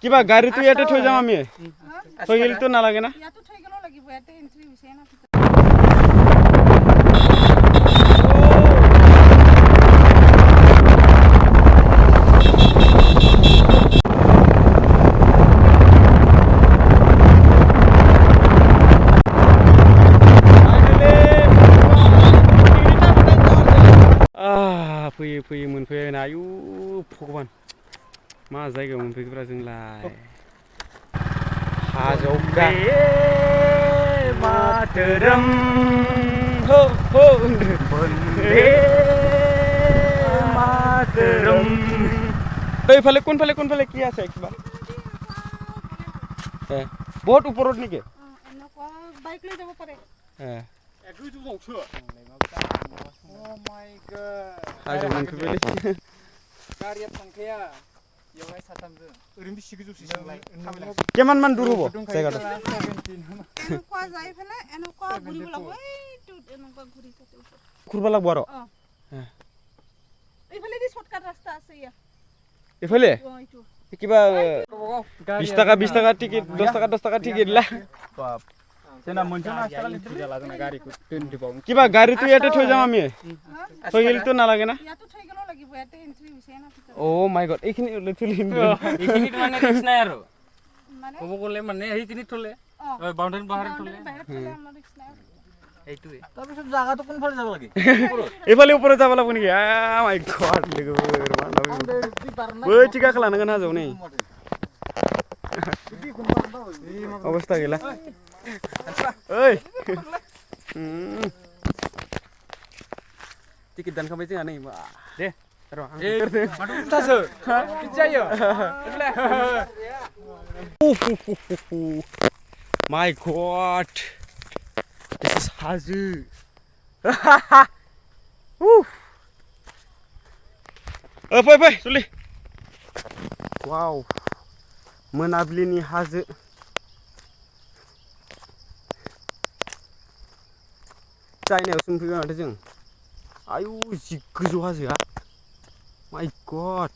কিবা গাড়ীটো ইয়াতে থৈ যাম আমি থৈ গেলিতো নালাগে না ইয়াতো থৈ গেল লাগিব ইয়াতে এন্ট্ৰি হৈছে না फैयै फैयै मोनफैबाय ना आयु भगबान मा जायगायाव मोनफैखोब्रा जोंलाय हाजोआव मातरम हो हो वंदे मातरम এইফালে কোনফালে কি আছে কিবা বহুত ওপৰত নেকি এনেকুৱা বাইক লৈ যাব পাৰে একদম জুমौसो ও মাই गॉड हाजो मोनफैबाय गारिया थांखाया बेवहाय साथामजों ओरैनो बेसे गोजौसिम थांलाय केमान मान दूर हबो जायगाटा এনেকুৱা যাই ফেলে এনেকুৱা ঘুৰিব লাগিব এইটো এনেকুৱা ঘুৰি থাকে ঘুরবা লাগবো আरो এইফালে দি শর্টকাট রাস্তা আছে ইয়া এইফালে এইটো কিবা 20 টাকা টিকেট 10 টাকা টিকেট লা বাপ সেনা মনছে না আজকাল লিট্রিয়া লাগে না গাড়ি কো ট্রেন দিবাও কিবা গাড়িটো ইয়াতে থৈ যাম আমি থৈ গেলিতো নালাগে না ইয়াতো থৈ গেল লাগিব ইয়াতে এন্ট্ৰি হৈছে না ও মাই গড এইখিনি থলিম এইখিনি মানে রিস্ক নাই আৰু মানে কব গলে মানে এইখিনি থলে বাউন্ডারি বাহিৰত থলে আমাৰ রিস্ক নাই এইটোৱে তাৰপিছত জাগাটো কোনফালে যাব লাগে এইফালে ওপৰত যাব লাগিব নেকি মাই গড लोगो बै टिका खालामनांगोन हाजोआव नै अवस्था गैला ओइ टिकेट दानखाबाय जोंहा नै दे र' आं उल्थासो बिदि जायो माय गड दिस इज हाजो फै जुलि वाव मोनाबिलिनि हाजो चाइनायावसो मोनफैबाय माथो जों आयु जि गोजौ हाजोआ माय गड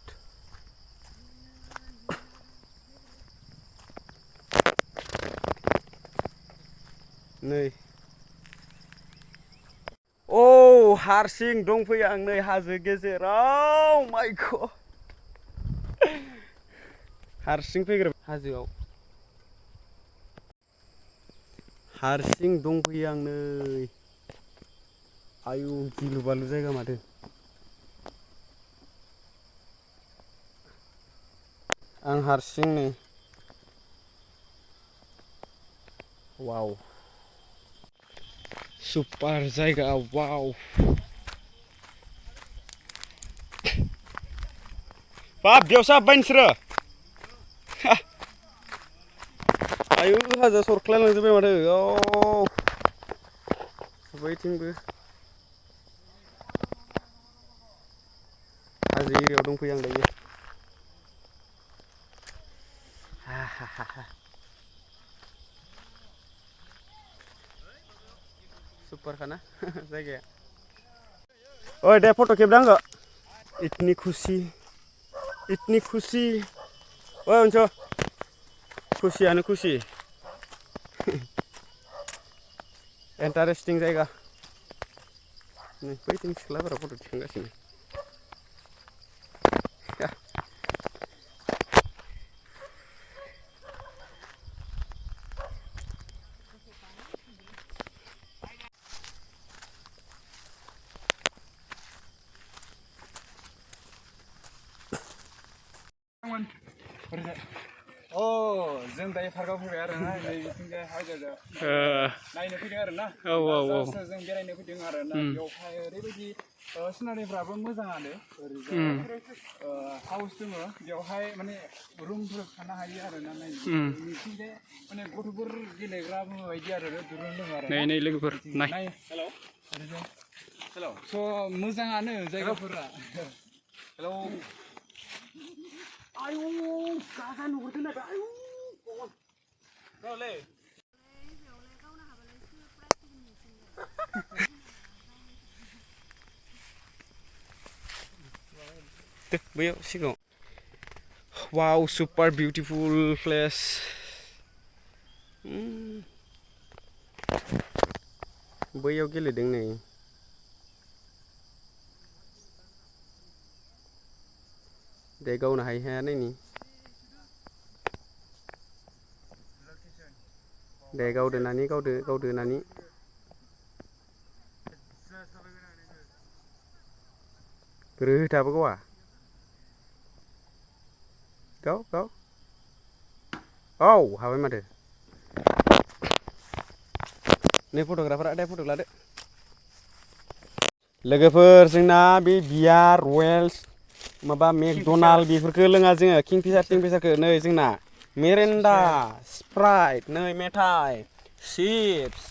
नै औ हारसिं दंफैयो आं नै हाजो गेजेराव माय गड हारसिं फैग्रो हाजोआव हारसिं दंफैयो आं नै आयु गिलु बालु जायगा माथो आं हारसिं नै वाव सुपार जायगा वाव बाब बेयावसो हाबबाय नोंसोरो आयु हाजोआ सरख्लायलांजोब्बाय माथो बैथिंबो हाजो एरियायाव दंफैयो आं दायो सुपार खाना जायगाया ओइ दे फट' खेबदो आंखो इतनी खुशी ओइ अनस खुसियानो खुसि इन्टारेस्टिं जायगा नै बैथिं सिख्लाफोरा फट' थिखांगासिनो जों दायो पार्कआव फैबाय आरो ना नैथिंजाय हाजोआव नायनो फैदों आरो ना जों बेरायनो फैदों आरो ना बेवहाय ओरैबायदि सिनारिफ्राबो मोजाङानो ओरैजाय हाउस दङ बेवहाय माने रुमफोर थानो हायो आरो ना नैथिंजाय माने गथ'फोर गेलेग्रा बायदि आरो दुरुं दङ आरो नै लोगोफोर नाय हेल' स' मोजाङानो जायगाफोरा हेल' आयु गागा नुहुरदों ना आयु ले बैयाव सिगाङाव वाव सुपार बिउटिफुल प्लेस बैयाव गेलेदों नै दे गावनो हाया नायनि दे गावदो नानि गावदो नानि ग्रोहोथाबो गावा गाव औ हाबाय माथो नै फट'ग्राफार आदाया फट' लादो लोगोफोर जोंना बे बियार रयेल्स माबा मेकड'नाल्ड बेफोरखौ लोङा जोङो किंफिसारखौ नै जोंना मेरेन्डा स्प्राइट नै मेथाइ चिप्स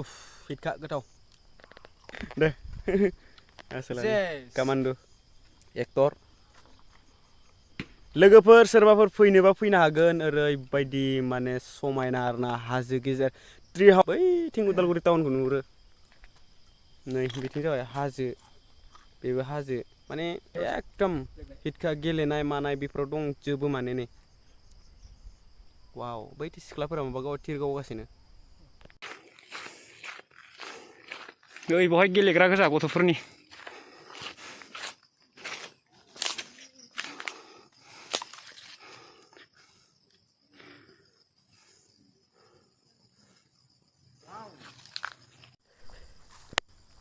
उफ हिटखा गोथाव दे आसोला कामान्डु एक्टर लोगोफोर सोरबाफोर फैनोबा फैनो हागोन ओरैबायदि माने समायना आरोना हाजो गेजेर ट्रि हाउस बैथिं उदालगुरि टाउनखौ नुहुरो नै बिथिं जाबाय हाजो बेबो हाजो माने एकदम हिटखा गेलेनाय मानाय बेफोराव दंजोबो माने नै वाव बैथि सिख्लाफोरा माबा थिर गावगासिनो ओइ बहाय गेलेग्रा गोजा गथ'फोरनि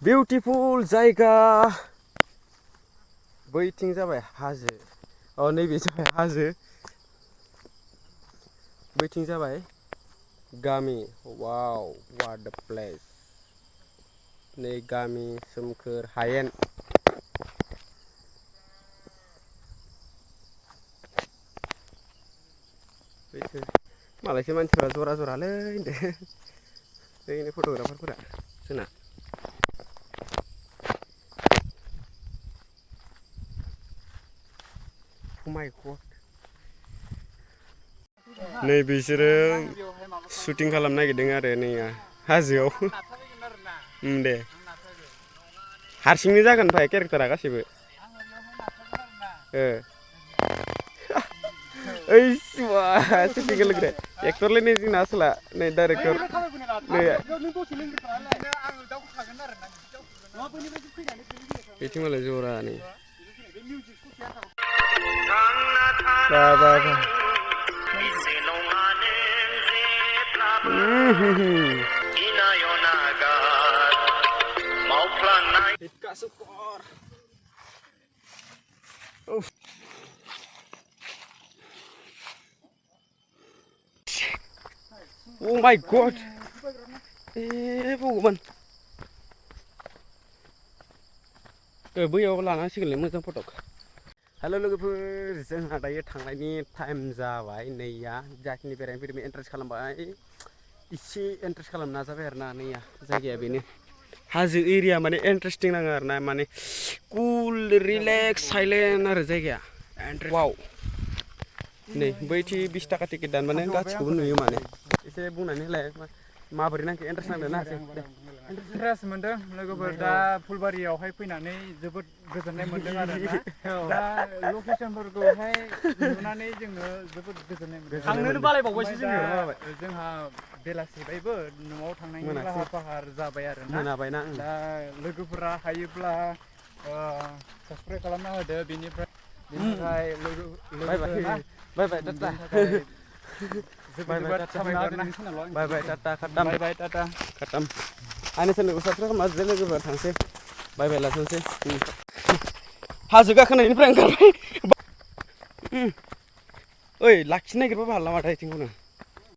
बिउटिफुल जायगा बैथिं जाबाय हाजो नैबे जाबाय हाजो बैथिं जाबाय गामि वाव व्हाट द प्लेस नै गामि सोमखोर हायेन मालायसो मानसिफ्रा जरा जरालै होनदो फट'ग्राफारफोरा जोंना नै बिसोरो शुटिं खालामनो नागिरदों आरो नै हाजोआव दे हारसिंनो जागोन ओमफ्राय केरेक्टारा गासैबो ओइ शुटिं लोगो एक्टरलै नै जोंना आसोला नै डाइरेक्टर नै बेथिं मालाय जरा नै Oh my god! भगवान बैयाव लानांसिगोनलै मोजां फटक हेल' लोगोफोर जोंहा दायो थांनायनि टाइम जाबाय नैया जाखिनि बेरायनो फैदों इन्ट्रेस्ट खालामबाय एसे इन्ट्रेस्ट खालामनो नाजाबाय आरो ना नैया जायगाया बेनो हाजो एरिया माने इन्ट्रेस्टिं नाङो आरो ना माने कुल रिलेक्स साइलेन्ट आरो जायगाया वाव नै बैथि 20 थाखा टिकेट दानबानो गासिखौबो नुयो माने एसे बुंनानै होलाय माबोरै नांखो इन्ट्रेस्ट नांदों ना इन्ट्रेस्ट मोनदों लोगोफोर दा फुलबारियावहाय फैनानै जोबोद गोजोननाय मोनदों आरो दा लकेसनफोरखौहाय नुनानै जोङो जोबोद गोजोननाय मोनदों थांनोनो बालायबावबायसो जोंहा बेलासिबायबो न'आव थांनायनि लाहार फाहार जाबाय आरो मोनाबायना दा लोगोफोरा हायोब्ला साबस्क्राइब खालामना होदो बेनिफ्राय बाय बाय टाटा बाय बाय टाटा खाटाम आंनि चेनेलखौ साबस्क्राइब खालामना होदो लोगोफोरा थांसै बाय बाय लाथ'नोसै हाजो गाखोनायनिफ्राय ओंखारबाय ओइ लाखिनो नागिरबाबो हाला माथो आथिंखौनो